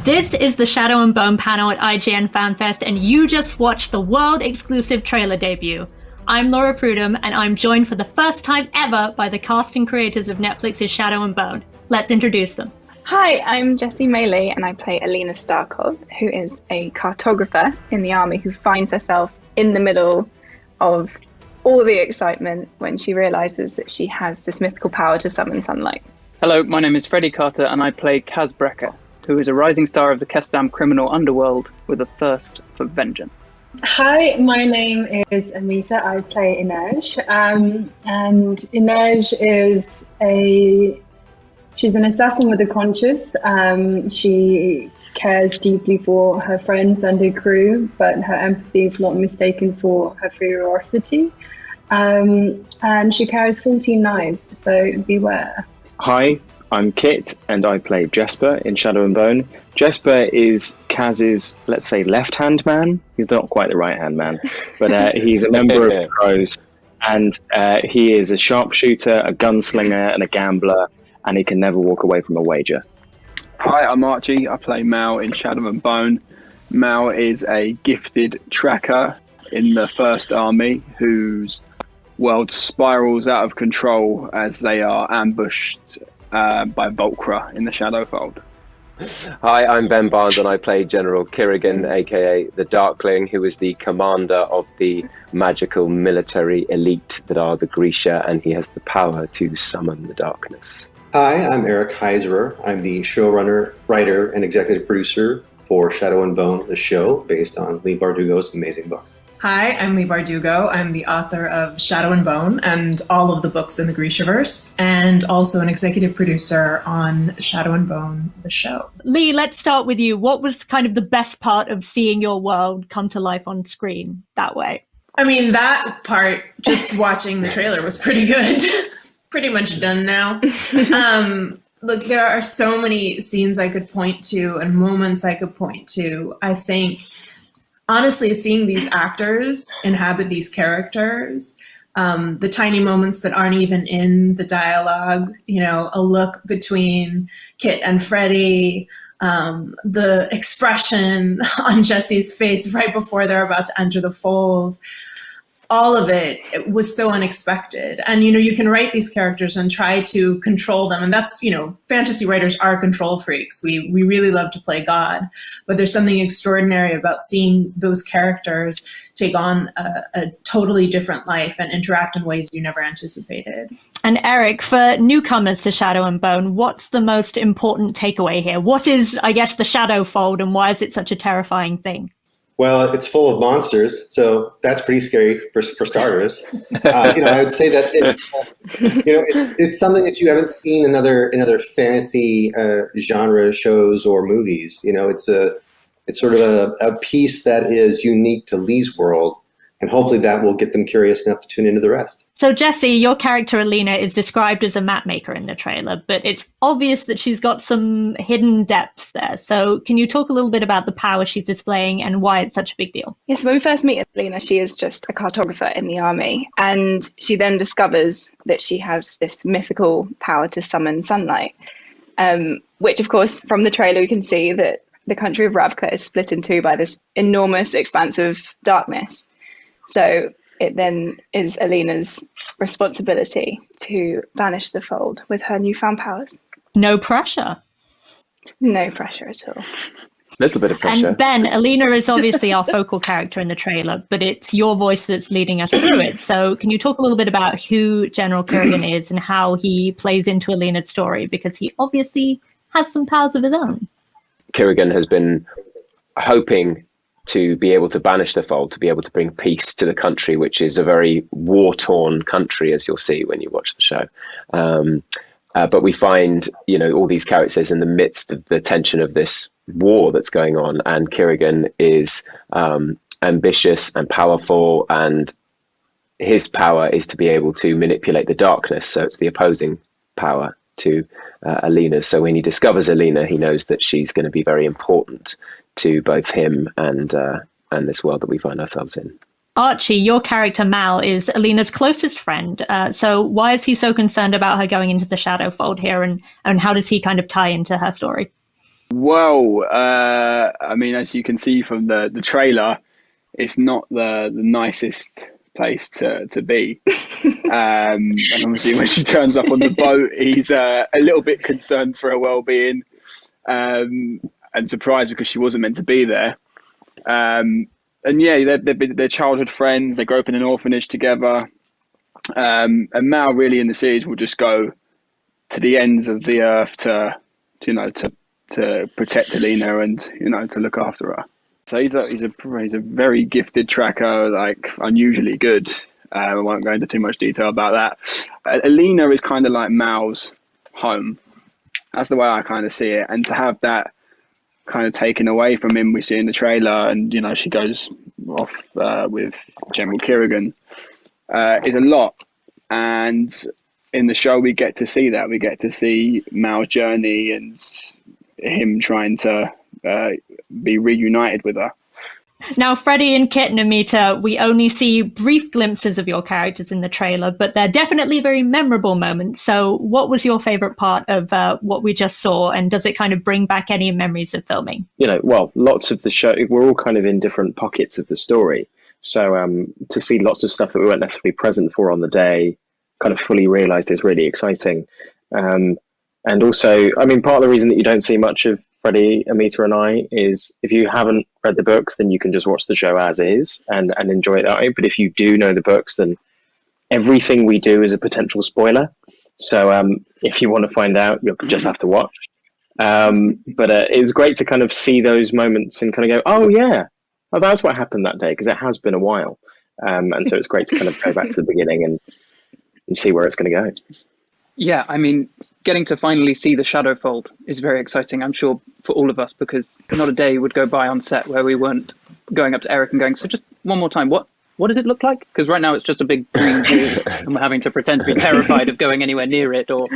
This is the Shadow and Bone panel at IGN FanFest, and you just watched the world-exclusive trailer debut. I'm Laura Prudhomme, and I'm joined for the first time ever by the cast and creators of Netflix's Shadow and Bone. Let's introduce them. Hi, I'm Jessie Maley, and I play Alina Starkov, who is a cartographer in the army who finds herself in the middle of all the excitement when she realises that she has this mythical power to summon sunlight. Hello, my name is Freddie Carter, and I play Kaz Brecker, who is a rising star of the Kestam criminal underworld with a thirst for vengeance. Hi, my name is Amita. I play Inej, and Inej is she's an assassin with a conscience. She cares deeply for her friends and her crew, but her empathy is not mistaken for her ferocity. And she carries 14 knives, so beware. Hi, I'm Kit, and I play Jesper in Shadow and Bone. Jesper is Kaz's, let's say, left-hand man. He's not quite the right-hand man, but he's a member of the Crows, and he is a sharpshooter, a gunslinger, and a gambler, and he can never walk away from a wager. Hi, I'm Archie. I play Mal in Shadow and Bone. Mal is a gifted tracker in the First Army whose world spirals out of control as they are ambushed by Volcra in the Shadowfold. Hi, I'm Ben Barnes, and I play General Kirigan, aka the Darkling, who is the commander of the magical military elite that are the Grisha, and he has the power to summon the darkness. Hi, I'm Eric Heiserer. I'm the showrunner, writer, and executive producer for Shadow and Bone, the show based on Lee Bardugo's amazing books. Hi, I'm Lee Bardugo. I'm the author of Shadow and Bone and all of the books in the Grishaverse, and also an executive producer on Shadow and Bone, the show. Lee, let's start with you. What was kind of the best part of seeing your world come to life on screen that way? I mean, that part, just watching the trailer was pretty good. Pretty much done now. Look, there are so many scenes I could point to and moments I could point to. I think, honestly, seeing these actors inhabit these characters, the tiny moments that aren't even in the dialogue, you know, a look between Kit and Freddie, the expression on Jessie's face right before they're about to enter the fold, all of it was so unexpected. And, you know, you can write these characters and try to control them. And that's, you know, fantasy writers are control freaks. We really love to play God. But there's something extraordinary about seeing those characters take on a totally different life and interact in ways you never anticipated. And Eric, for newcomers to Shadow and Bone, what's the most important takeaway here? What is, I guess, the Shadowfold, and why is it such a terrifying thing? Well, it's full of monsters, so that's pretty scary for starters. I would say that it's something that you haven't seen in other fantasy genre shows or movies. You know, it's sort of a piece that is unique to Lee's world, and hopefully that will get them curious enough to tune into the rest. So Jessie, your character Alina is described as a map maker in the trailer, but it's obvious that she's got some hidden depths there. So can you talk a little bit about the power she's displaying and why it's such a big deal? Yes, when we first meet Alina, she is just a cartographer in the army, and she then discovers that she has this mythical power to summon sunlight, which, of course, from the trailer we can see that the country of Ravka is split in two by this enormous expanse of darkness. So it then is Alina's responsibility to banish the fold with her newfound powers. No pressure. No pressure at all. Little bit of pressure. And Ben, Alina is obviously our focal character in the trailer, but it's your voice that's leading us through it. So can you talk a little bit about who General Kirigan is and how he plays into Alina's story? Because he obviously has some powers of his own. Kirigan has been hoping to be able to banish the fold, to be able to bring peace to the country, which is a very war-torn country, as you'll see when you watch the show. But we find, you know, all these characters in the midst of the tension of this war that's going on, and Kirigan is ambitious and powerful, and his power is to be able to manipulate the darkness. So it's the opposing power to Alina's. So when he discovers Alina, he knows that she's going to be very important to both him and this world that we find ourselves in. Archie, your character Mal is Alina's closest friend. So why is he so concerned about her going into the Shadowfold here, and how does he kind of tie into her story? Well, I mean, as you can see from the trailer, it's not the nicest place to be. And obviously when she turns up on the boat, he's a little bit concerned for her well-being, and surprised because she wasn't meant to be there. And yeah, they're childhood friends. They grow up in an orphanage together. And Mal really in the series will just go to the ends of the earth to protect Alina and to look after her. So he's a very gifted tracker, like unusually good. I won't go into too much detail about that. Alina is kind of like Mal's home. That's the way I kind of see it. And to have that kind of taken away from him, we see in the trailer, and she goes off with General Kerrigan, is a lot. And in the show, we get to see that. We get to see Mal's journey and him trying to be reunited with her. Now, Freddie and Kit and Amita, we only see brief glimpses of your characters in the trailer, but they're definitely very memorable moments. So what was your favorite part of what we just saw, and does it kind of bring back any memories of filming? Well, lots of the show, we're all kind of in different pockets of the story. So to see lots of stuff that we weren't necessarily present for on the day, kind of fully realized is really exciting. And also, I mean, part of the reason that you don't see much of Freddie, Amita, and I is if you haven't read the books, then you can just watch the show as is and enjoy it that way. But if you do know the books, then everything we do is a potential spoiler. So if you want to find out, you'll just have to watch. But it's great to kind of see those moments and kind of go, oh, yeah, oh, that's what happened that day, because it has been a while. And so it's great to kind of go back to the beginning and see where it's going to go. Yeah, I mean, getting to finally see the shadow fold is very exciting, I'm sure, for all of us, because not a day would go by on set where we weren't going up to Eric and going, so just one more time, what does it look like? Because right now it's just a big green wall, and we're having to pretend to be terrified of going anywhere near it, or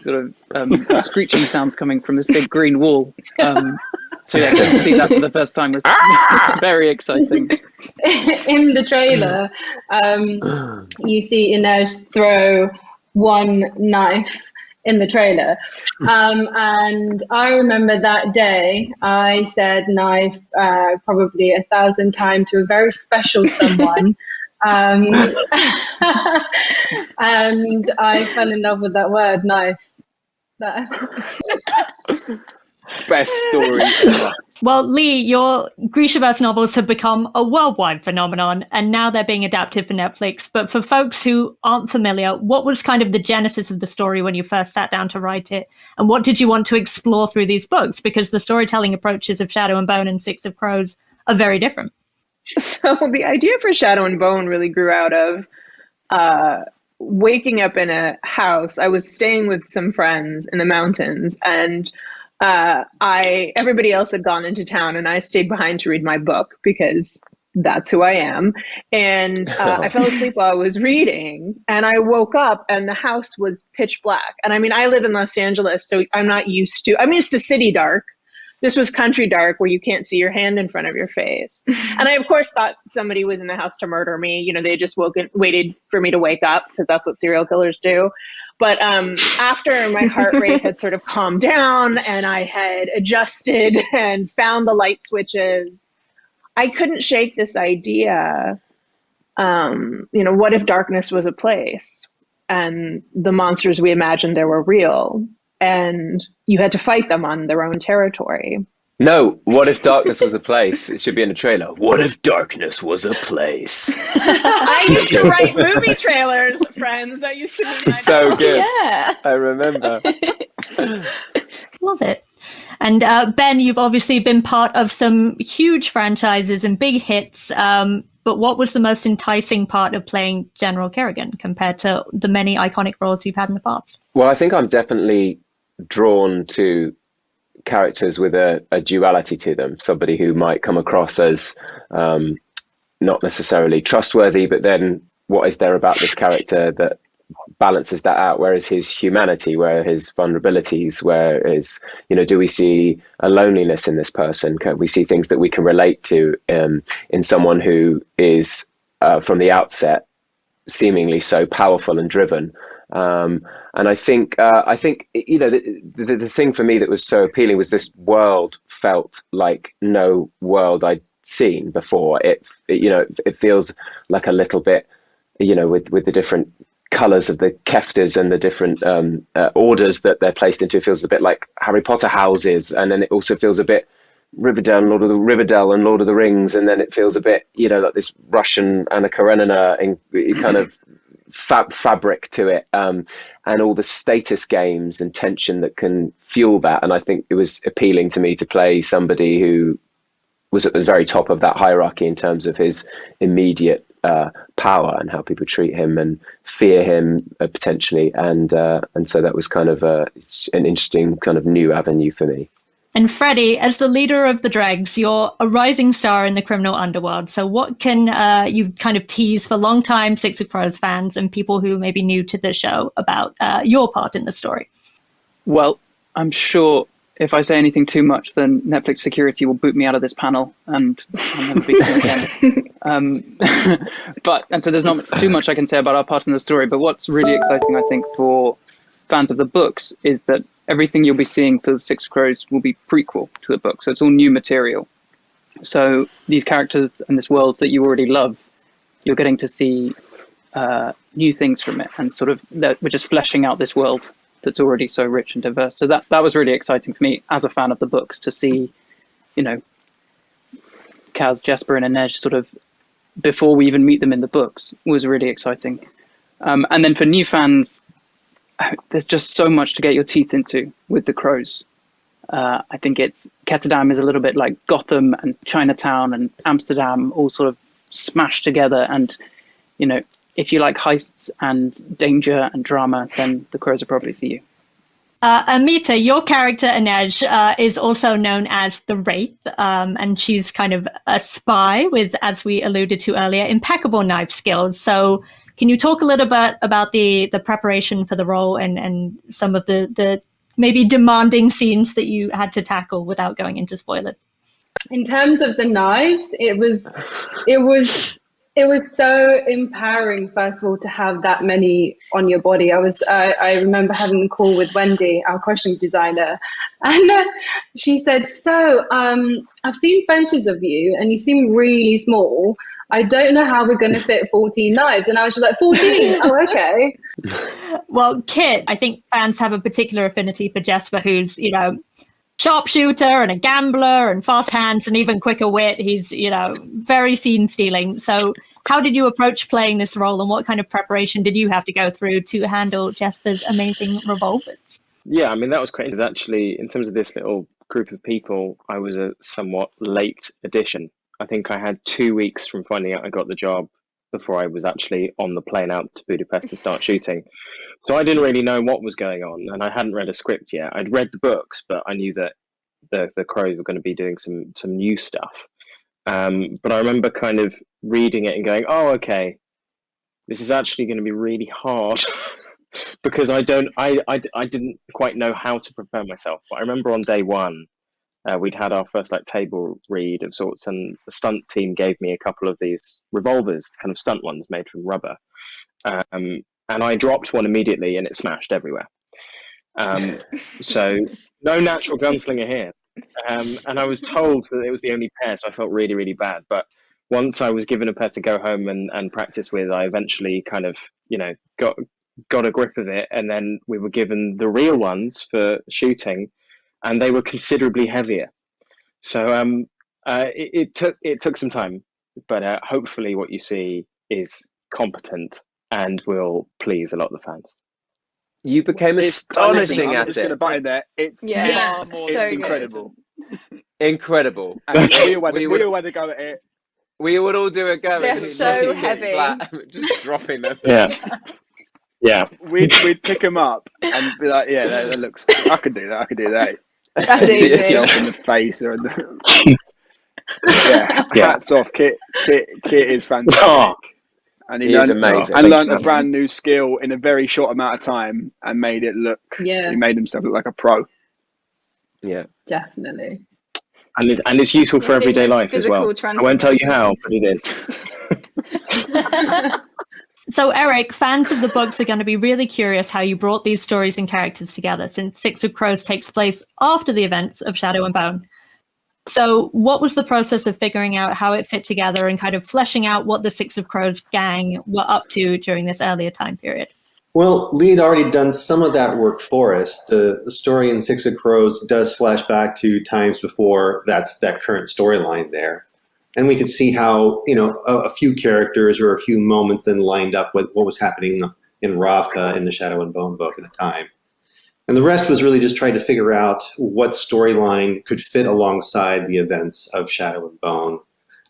sort of screeching sounds coming from this big green wall. So yeah, getting to see that for the first time was very exciting. In the trailer, you see Inez throw one knife in the trailer, and I remember that day I said knife probably 1,000 times to a very special someone, and I fell in love with that word, knife. Best story ever. Well, Lee, your Grishaverse novels have become a worldwide phenomenon, and now they're being adapted for Netflix. But for folks who aren't familiar, what was kind of the genesis of the story when you first sat down to write it? And what did you want to explore through these books? Because the storytelling approaches of Shadow and Bone and Six of Crows are very different. So the idea for Shadow and Bone really grew out of waking up in a house. I was staying with some friends in the mountains, and everybody else had gone into town, and I stayed behind to read my book because that's who I am. And I fell asleep while I was reading, and I woke up and the house was pitch black. And I mean, I live in Los Angeles, so I'm used to city dark. This was country dark where you can't see your hand in front of your face. And I, of course, thought somebody was in the house to murder me. They just waited for me to wake up, because that's what serial killers do. But after my heart rate had sort of calmed down and I had adjusted and found the light switches, I couldn't shake this idea, what if darkness was a place and the monsters we imagined there were real, and you had to fight them on their own territory? No, what if darkness was a place? It should be in the trailer. What if darkness was a place? I used to write movie trailers, friends. That used to be my so job. good. Yeah. I remember. Love it. And Ben, you've obviously been part of some huge franchises and big hits, but what was the most enticing part of playing General Kerrigan compared to the many iconic roles you've had in the past? Well, I think I'm definitely drawn to characters with a duality to them, somebody who might come across as not necessarily trustworthy, but then what is there about this character that balances that out? Where is his humanity? Where are his vulnerabilities? Where is, do we see a loneliness in this person? Can we see things that we can relate to in someone who is from the outset seemingly so powerful and driven, And I think you know, the thing for me that was so appealing was this world felt like no world I'd seen before. It you know, it feels like a little bit, you know, with the different colors of the kefters and the different orders that they're placed into. It feels a bit like Harry Potter houses, and then it also feels a bit Riverdale and Lord of the Rings, and then it feels a bit, you know, like this Russian Anna Karenina and kind of fabric to it, and all the status games and tension that can fuel that. And I think it was appealing to me to play somebody who was at the very top of that hierarchy in terms of his immediate power and how people treat him and fear him potentially, and so that was kind of an interesting kind of new avenue for me. And Freddie, as the leader of the Dregs, you're a rising star in the criminal underworld. So what can you kind of tease for long-time Six of Crows fans and people who may be new to the show about your part in the story? Well, I'm sure if I say anything too much, then Netflix security will boot me out of this panel and I'll never be seen again. And so there's not too much I can say about our part in the story. But what's really exciting, I think, for fans of the books is that everything you'll be seeing for the Six of Crows will be prequel to the book. So it's all new material. So these characters and this world that you already love, you're getting to see new things from it. And sort of that we're just fleshing out this world that's already so rich and diverse. So that was really exciting for me as a fan of the books to see, you know, Kaz, Jesper and Inej sort of before we even meet them in the books was really exciting. And then for new fans, there's just so much to get your teeth into with the Crows. I think Ketterdam is a little bit like Gotham and Chinatown and Amsterdam all sort of smashed together. And, you know, if you like heists and danger and drama, then the Crows are probably for you. Amita, your character Inej is also known as the Wraith, and she's kind of a spy with, as we alluded to earlier, impeccable knife skills. So can you talk a little bit about the preparation for the role and some of the maybe demanding scenes that you had to tackle without going into spoilers? In terms of the knives, it was so empowering, first of all, to have that many on your body. I remember having a call with Wendy, our costume designer, and she said, so I've seen photos of you and you seem really small. I don't know how we're going to fit 14 knives. And I was just like, 14? Oh, okay. Well, Kit, I think fans have a particular affinity for Jesper, who's, you know, sharpshooter and a gambler and fast hands and even quicker wit. He's, you know, very scene stealing. So how did you approach playing this role and what kind of preparation did you have to go through to handle Jesper's amazing revolvers? Yeah, I mean, that was great. Because actually, in terms of this little group of people, I was a somewhat late addition. I think I had 2 weeks from finding out I got the job before I was actually on the plane out to Budapest to start shooting. So I didn't really know what was going on, and I hadn't read a script yet. I'd read the books, but I knew that the Crows were going to be doing some new stuff. But I remember kind of reading it and going, oh, okay, this is actually going to be really hard because I didn't quite know how to prepare myself. But I remember on day one, we'd had our first like table read of sorts, and the stunt team gave me a couple of these revolvers, kind of stunt ones made from rubber. And I dropped one immediately and it smashed everywhere. So no natural gunslinger here. And I was told that it was the only pair, so I felt really, really bad. But once I was given a pair to go home and practice with, I eventually kind of, you know, got a grip of it. And then we were given the real ones for shooting, and they were considerably heavier. So it took some time, but hopefully what you see is competent and will please a lot of the fans. You became astonishing at it. It's incredible. Incredible. We all had to go at it. We would all do a go. They're so heavy. Just dropping them. Yeah. Yeah. We'd pick them up and be like, yeah, that looks, I could do that. I could do that. That's easy. In the face or in the... yeah. Hats off. Kit is fantastic. Oh. And he learned a brand new skill in a very short amount of time and made it look. Yeah. He made himself look like a pro. Yeah, definitely. And it's useful for everyday life as well. I won't tell you how, but it is. So, Eric, fans of the books are going to be really curious how you brought these stories and characters together, since Six of Crows takes place after the events of Shadow and Bone. So what was the process of figuring out how it fit together and kind of fleshing out what the Six of Crows gang were up to during this earlier time period? Well, Lee had already done some of that work for us. The story in Six of Crows does flash back to times before that current storyline there. And we could see how, a few characters or a few moments then lined up with what was happening in Ravka in the Shadow and Bone book at the time. And the rest was really just trying to figure out what storyline could fit alongside the events of Shadow and Bone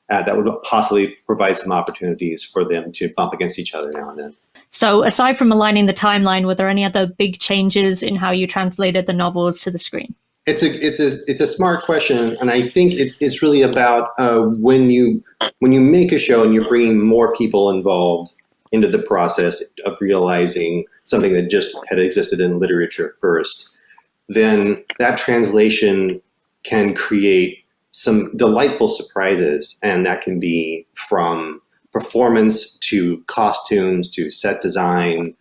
that would possibly provide some opportunities for them to bump against each other now and then. So aside from aligning the timeline, were there any other big changes in how you translated the novels to the screen? It's a smart question, and I think it's really about when you make a show and you're bringing more people involved into the process of realizing something that just had existed in literature first, then that translation can create some delightful surprises, and that can be from performance to costumes to set design,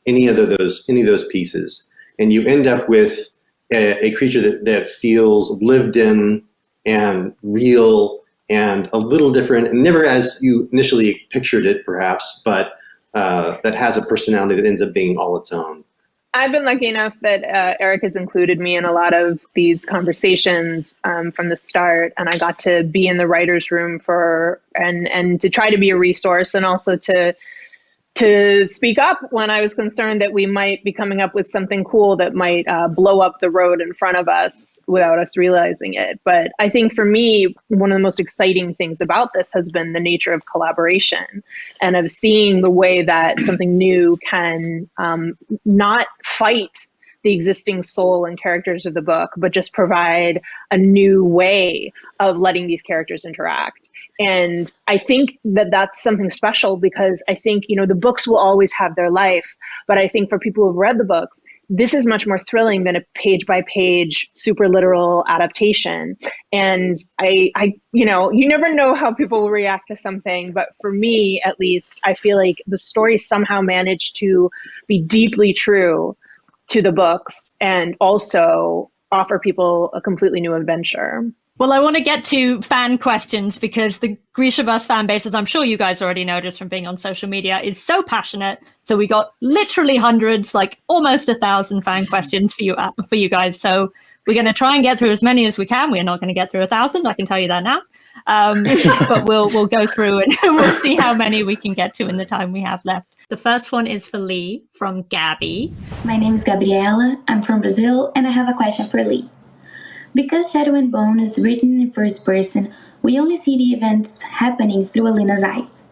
any of those pieces, and you end up with a creature that feels lived in and real and a little different, and never as you initially pictured it, perhaps, but that has a personality that ends up being all its own. I've been lucky enough that Eric has included me in a lot of these conversations from the start, and I got to be in the writer's room and to try to be a resource, and also to speak up when I was concerned that we might be coming up with something cool that might blow up the road in front of us without us realizing it. But I think for me, one of the most exciting things about this has been the nature of collaboration and of seeing the way that something new can not fight the existing soul and characters of the book, but just provide a new way of letting these characters interact. And I think that that's something special, because I think, the books will always have their life. But I think for people who've read the books, this is much more thrilling than a page by page, super literal adaptation. And you never know how people will react to something. But for me, at least, I feel like the story somehow managed to be deeply true to the books and also offer people a completely new adventure. Well, I want to get to fan questions, because the Grisha Bus fan base, as I'm sure you guys already noticed from being on social media, is so passionate. So we got literally hundreds, like almost 1,000 fan questions for you guys. So we're going to try and get through as many as we can. We're not going to get through 1,000, I can tell you that now. But we'll go through and we'll see how many we can get to in the time we have left. The first one is for Lee from Gabby. My name is Gabriela. I'm from Brazil, and I have a question for Lee. Because Shadow and Bone is written in first person, we only see the events happening through Alina's eyes.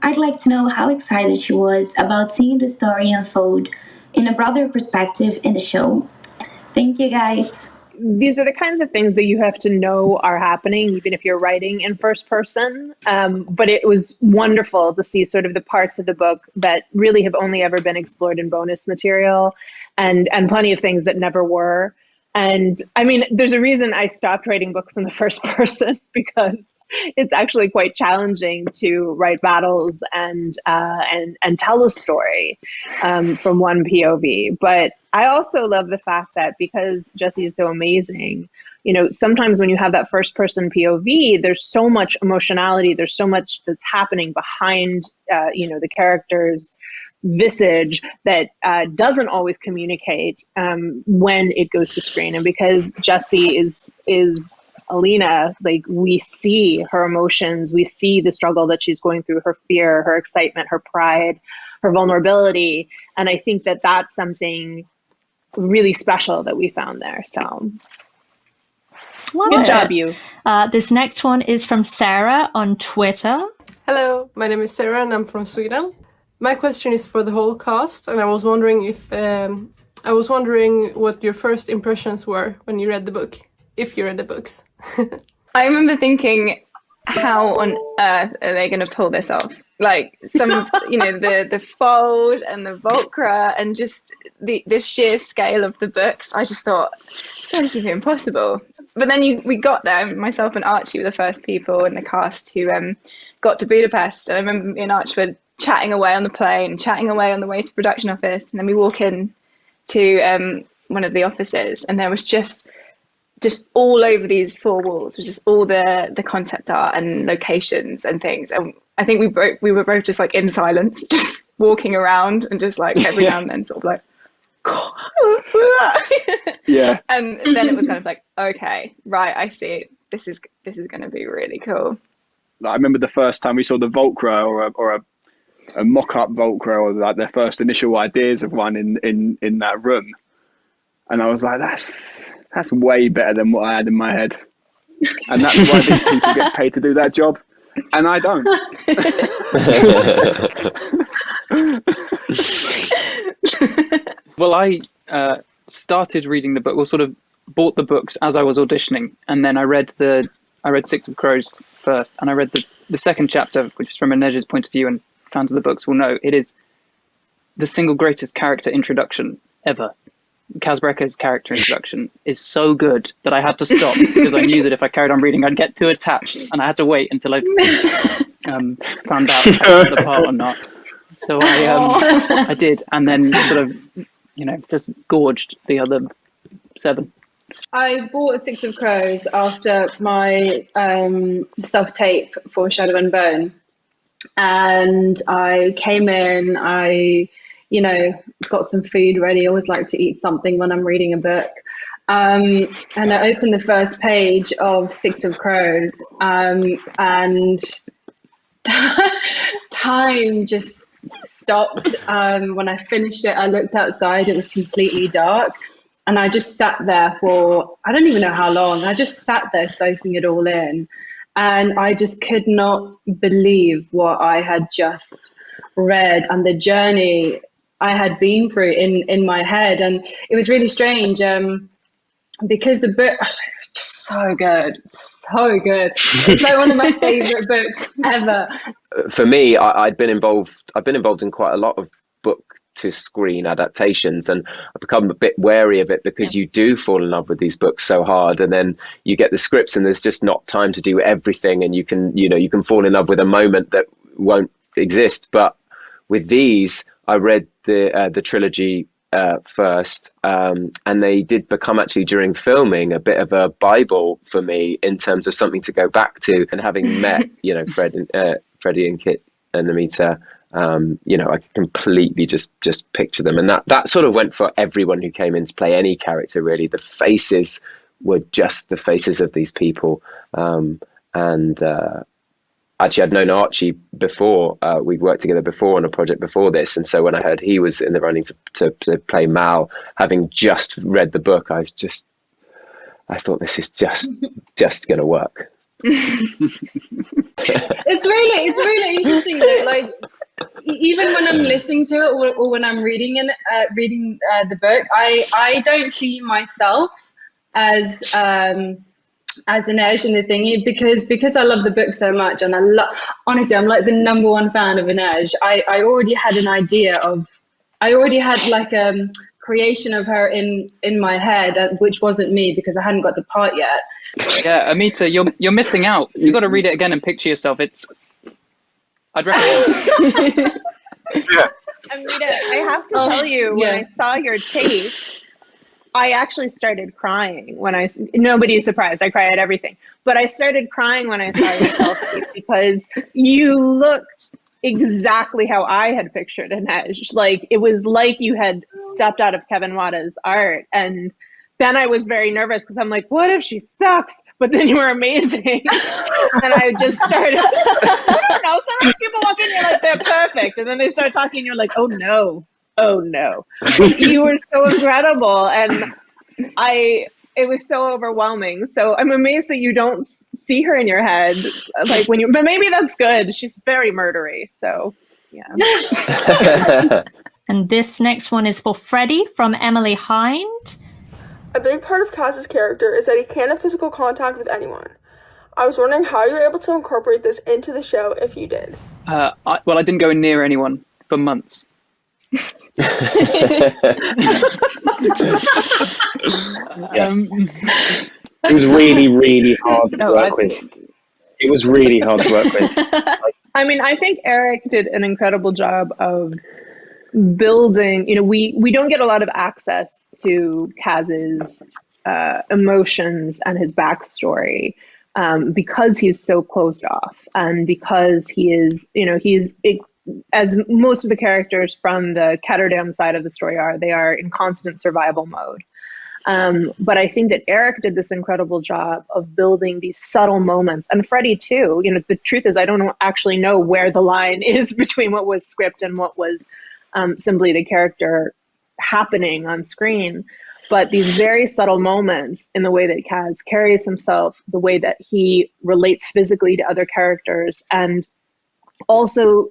I'd like to know how excited she was about seeing the story unfold in a broader perspective in the show. Thank you, guys. These are the kinds of things that you have to know are happening, even if you're writing in first person. But it was wonderful to see sort of the parts of the book that really have only ever been explored in bonus material, and plenty of things that never were. And I mean, there's a reason I stopped writing books in the first person, because it's actually quite challenging to write battles and tell a story from one POV. But I also love the fact that because Jessie is so amazing, sometimes when you have that first person POV, there's so much emotionality, there's so much that's happening behind, the characters' visage that doesn't always communicate when it goes to screen. And because Jessie is Alina, like, we see her emotions, we see the struggle that she's going through, her fear, her excitement, her pride, her vulnerability. And I think that that's something really special that we found there. So good job, you. This next one is from Sarah on Twitter. Hello, my name is Sarah and I'm from Sweden. My question is for the whole cast, and I was wondering what your first impressions were when you read the book, if you read the books. I remember thinking, how on earth are they going to pull this off? Like some of, the fold and the Volcra and just the sheer scale of the books. I just thought, this is impossible. But then we got there. Myself and Archie were the first people in the cast who got to Budapest. And I remember me and Archie were chatting away on the plane, chatting away on the way to production office, and then we walk in to one of the offices, and there was just all over these four walls was just all the concept art and locations and things. And I think we were both just like in silence, just walking around and just like every now and then sort of like, yeah. And then it was kind of like, okay, right, I see. This is going to be really cool. I remember the first time we saw the Volcra or a mock-up Volcra, or like their first initial ideas of one in that room, and I was like, that's way better than what I had in my head, and that's why these people get paid to do that job, and I don't. Well, I started reading the book, or sort of bought the books as I was auditioning, and then I read Six of Crows first, and I read the second chapter, which is from Inej's point of view, and fans of the books will know it is the single greatest character introduction ever. Kaz Brekker's character introduction is so good that I had to stop because I knew that if I carried on reading, I'd get too attached, and I had to wait until I found out if I got the part or not. So I did, and then sort of, just gorged the other 7. I bought Six of Crows after my self-tape for Shadow and Bone, and I came in, I got some food ready. I always like to eat something when I'm reading a book. And I opened the first page of Six of Crows, and time just stopped. When I finished it, I looked outside, it was completely dark. And I just sat there for, I don't even know how long. I just sat there soaking it all in. And I just could not believe what I had just read and the journey I had been through in my head. And it was really strange because the book, was just so good, so good. It's like one of my favorite books ever. For me, I've been involved in quite a lot of book to screen adaptations, and I've become a bit wary of it because you do fall in love with these books so hard, and then you get the scripts and there's just not time to do everything, and you can fall in love with a moment that won't exist. But with these, I read the trilogy first, and they did become, actually during filming, a bit of a Bible for me in terms of something to go back to. And having met Freddie and Kit and Amita, I could completely just picture them, and that sort of went for everyone who came in to play any character. Really, the faces were just the faces of these people, and actually, I'd known Archie before. We'd worked together before on a project before this, and so when I heard he was in the running to play Mal, having just read the book, I thought this is just going to work. It's really interesting that, like, even when I'm listening to it or when I'm reading the book, I don't see myself as Inej in the thingy, because I love the book so much, and honestly, I'm like the #1 fan of Inej. I already had an idea I already had like a creation of her in my head, which wasn't me because I hadn't got the part yet. Yeah, Amita, you're missing out. You got to read it again and picture yourself. I'd recommend. Yeah. Amita, I have to tell you, when I saw your tape, I actually started crying nobody's surprised, I cry at everything, but I started crying when I saw your selfie because you looked exactly how I had pictured Inej. Like, it was like you had stepped out of Kevin Wada's art, and then I was very nervous because I'm like, what if she sucks? But then you were amazing. And I just started, I don't know, sometimes people walk in, you're like, they're perfect. And then they start talking and you're like, oh no. You were so incredible. And it was so overwhelming. So I'm amazed that you don't see her in your head. Like but maybe that's good. She's very murdery. So yeah. And this next one is for Freddie from Emily Hind. A big part of Kaz's character is that he can't have physical contact with anyone. I was wondering how you were able to incorporate this into the show, if you did. I didn't go near anyone for months. It was really, really hard to work with. It was really hard to work with. I mean, I think Eric did an incredible job of building, we don't get a lot of access to Kaz's emotions and his backstory because he's so closed off, and because he is, as most of the characters from the Ketterdam side of the story are, they are in constant survival mode. But I think that Eric did this incredible job of building these subtle moments, and Freddie too. The truth is, I don't actually know where the line is between what was script and what was simply the character happening on screen. But these very subtle moments in the way that Kaz carries himself, the way that he relates physically to other characters, and also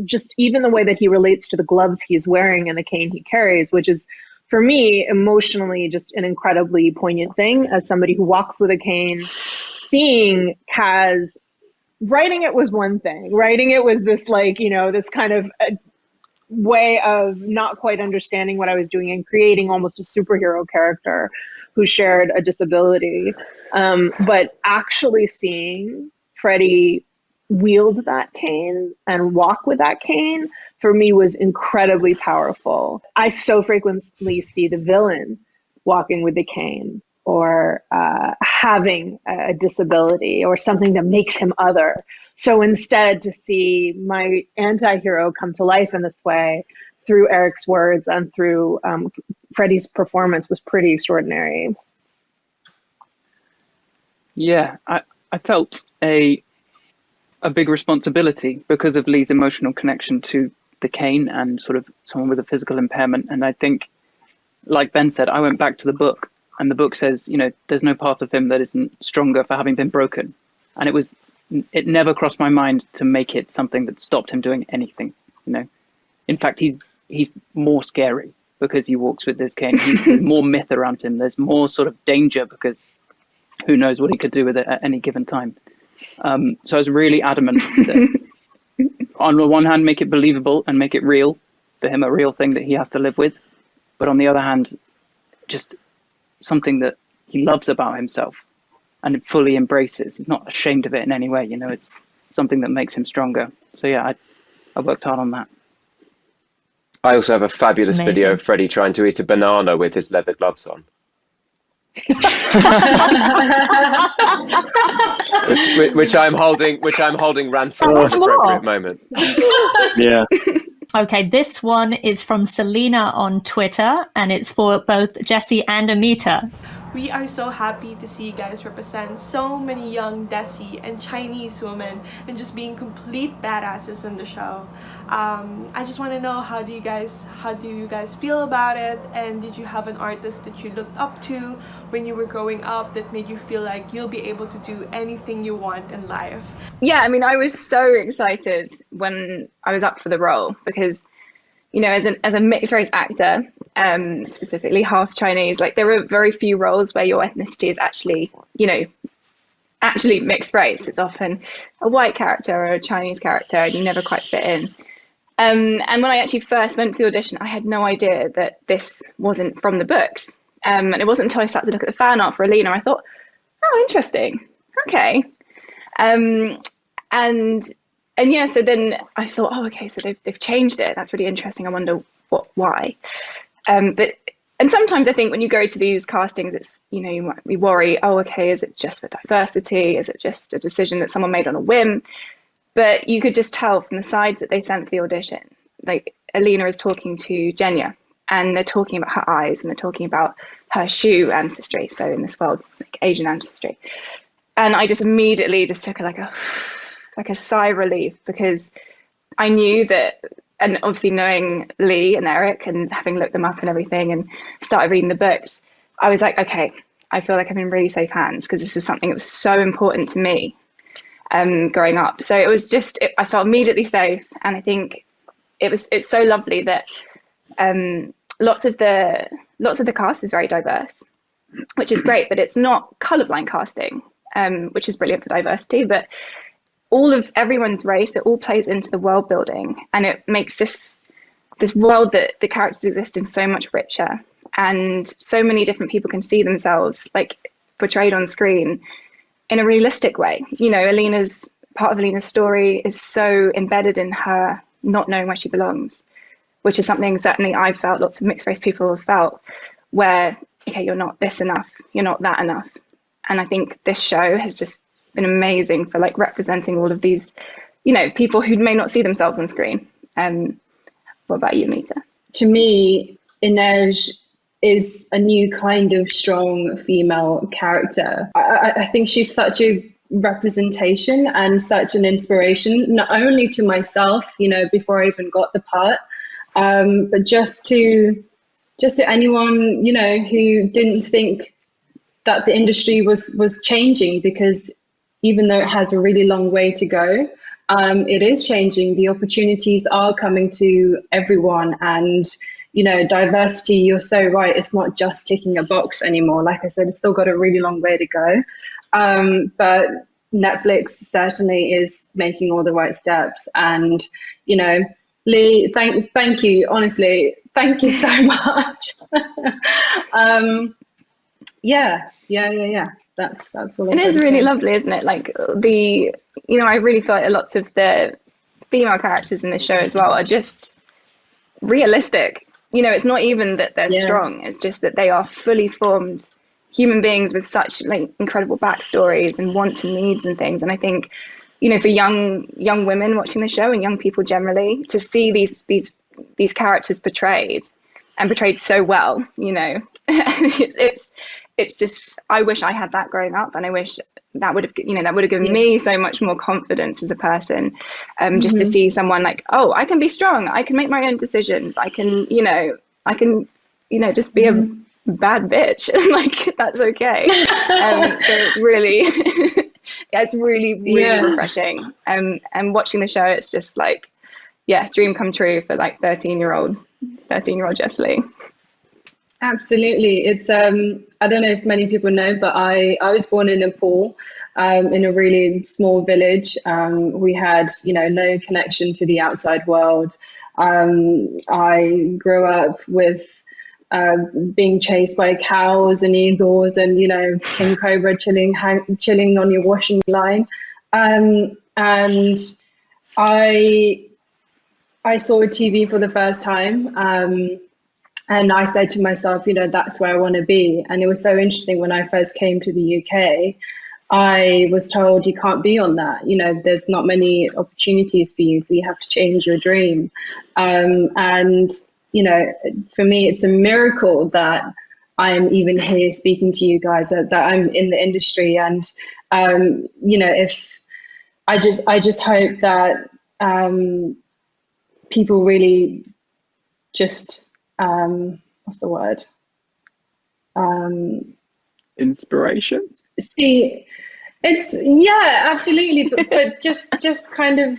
just even the way that he relates to the gloves he's wearing and the cane he carries, which is, for me, emotionally just an incredibly poignant thing as somebody who walks with a cane. Seeing Kaz, writing it was one thing. Writing it was this this kind of way of not quite understanding what I was doing and creating almost a superhero character who shared a disability. But actually seeing Freddie wield that cane and walk with that cane, for me, was incredibly powerful. I so frequently see the villain walking with the cane, or having a disability, or something that makes him other. So instead, to see my anti-hero come to life in this way through Eric's words and through Freddie's performance was pretty extraordinary. Yeah, I felt a big responsibility because of Lee's emotional connection to the cane and sort of someone with a physical impairment. And I think, like Ben said, I went back to the book, and the book says, there's no part of him that isn't stronger for having been broken. And it never crossed my mind to make it something that stopped him doing anything. In fact, he's more scary because he walks with this cane. There's more myth around him. There's more sort of danger because who knows what he could do with it at any given time. So I was really adamant to, on the one hand, make it believable and make it real for him, a real thing that he has to live with. But on the other hand, just something that he loves about himself and fully embraces. He's not ashamed of it in any way. It's something that makes him stronger. So yeah, I worked hard on that. I also have a fabulous Amazing. video of Freddie trying to eat a banana with his leather gloves on. which I'm holding ransom at the appropriate moment. Yeah. Okay, this one is from Selena on Twitter, and it's for both Jesse and Amita. We are so happy to see you guys represent so many young Desi and Chinese women and just being complete badasses in the show. I just want to know, how do you guys feel about it? And did you have an artist that you looked up to when you were growing up that made you feel like you'll be able to do anything you want in life? Yeah, I mean, I was so excited when I was up for the role because, as a mixed race actor, specifically half Chinese, there are very few roles where your ethnicity is actually mixed race. It's often a white character or a Chinese character, and you never quite fit in. And when I actually first went to the audition, I had no idea that this wasn't from the books. And it wasn't until I started to look at the fan art for Alina, I thought, oh, interesting. Okay. And yeah, so then I thought, oh, okay, so they've changed it. That's really interesting. I wonder why. And sometimes I think when you go to these castings, it's, we worry, oh, okay, is it just for diversity? Is it just a decision that someone made on a whim? But you could just tell from the sides that they sent for the audition. Alina is talking to Jenya, and they're talking about her eyes, and they're talking about her Shu ancestry. So in this world, Asian ancestry. And I just immediately just took like a sigh of relief, because I knew that, and obviously knowing Lee and Eric and having looked them up and everything and started reading the books, I was like, okay, I feel like I'm in really safe hands, because this was something that was so important to me growing up. So it was just, I felt immediately safe. And I think it's so lovely that lots of the cast is very diverse, which is great, but it's not colorblind casting, which is brilliant for diversity. But everyone's race, it all plays into the world building, and it makes this world that the characters exist in so much richer, and so many different people can see themselves portrayed on screen in a realistic way. Alina's part of Alina's story is so embedded in her not knowing where she belongs, which is something certainly I've felt, lots of mixed race people have felt, where, okay, you're not this enough, you're not that enough. And I think this show has just been amazing for like representing all of these, you know, people who may not see themselves on screen. What about you, Mita? To me, Inej is a new kind of strong female character. I think she's such a representation and such an inspiration, not only to myself, you know, before I even got the part, but just to anyone, you know, who didn't think that the industry was changing, because even though it has a really long way to go, it is changing. The opportunities are coming to everyone, and you know, diversity, you're so right, it's not just ticking a box anymore. Like I said, it's still got a really long way to go. But Netflix certainly is making all the right steps. And, you know, Lee, thank you, honestly, thank you so much. Yeah. That's all. It is really lovely, isn't it? Like you know, I really feel like lots of the female characters in the show as well are just realistic. You know, it's not even that they're strong, it's just that they are fully formed human beings with such like incredible backstories and wants and needs and things. And I think, you know, for young women watching the show and young people generally, to see these characters portrayed so well, you know, it's just, I wish I had that growing up, and I wish that would have given me so much more confidence as a person, just to see someone like, oh, I can be strong, I can make my own decisions, I can just be a bad bitch, like that's okay. So it's really it's really refreshing, and watching the show, it's just like, dream come true for like 13-year-old Jess Lee. Absolutely. It's I don't know if many people know, but I was born in Nepal, in a really small village. We had, you know, no connection to the outside world. I grew up with being chased by cows and eagles, and, you know, king cobra chilling on your washing line. And I saw TV for the first time. And I said to myself, you know, that's where I want to be. And it was so interesting when I first came to the UK, I was told you can't be on that. You know, there's not many opportunities for you, so you have to change your dream. And, you know, for me, it's a miracle that I'm even here speaking to you guys, that I'm in the industry. And, you know, if I just hope that people really just, what's the word? Inspiration? See, it's, absolutely, but just kind of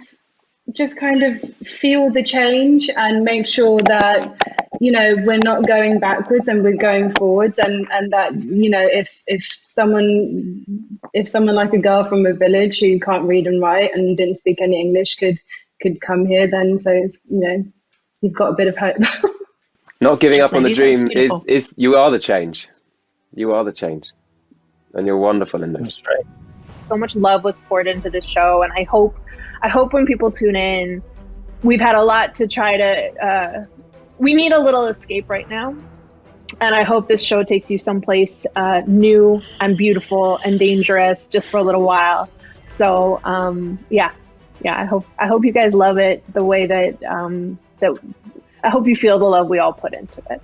feel the change and make sure that, you know, we're not going backwards and we're going forwards, and that, you know, if someone like a girl from a village who can't read and write and didn't speak any English could come here, then, so, you know, you've got a bit of hope. Not giving up on the dream is you are the change. You are the change. And you're wonderful in this. Right. So much love was poured into this show, and I hope when people tune in, we've had a lot to try to, we need a little escape right now. And I hope this show takes you someplace new and beautiful and dangerous just for a little while. So I hope you guys love it the way that I hope you feel the love we all put into it.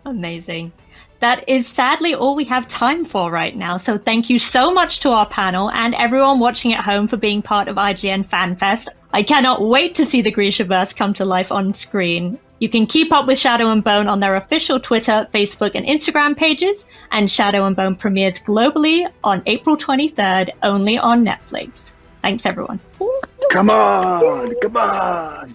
Amazing. That is sadly all we have time for right now. So thank you so much to our panel and everyone watching at home for being part of IGN FanFest. I cannot wait to see the Grishaverse come to life on screen. You can keep up with Shadow and Bone on their official Twitter, Facebook, and Instagram pages. And Shadow and Bone premieres globally on April 23rd, only on Netflix. Thanks, everyone. Come on!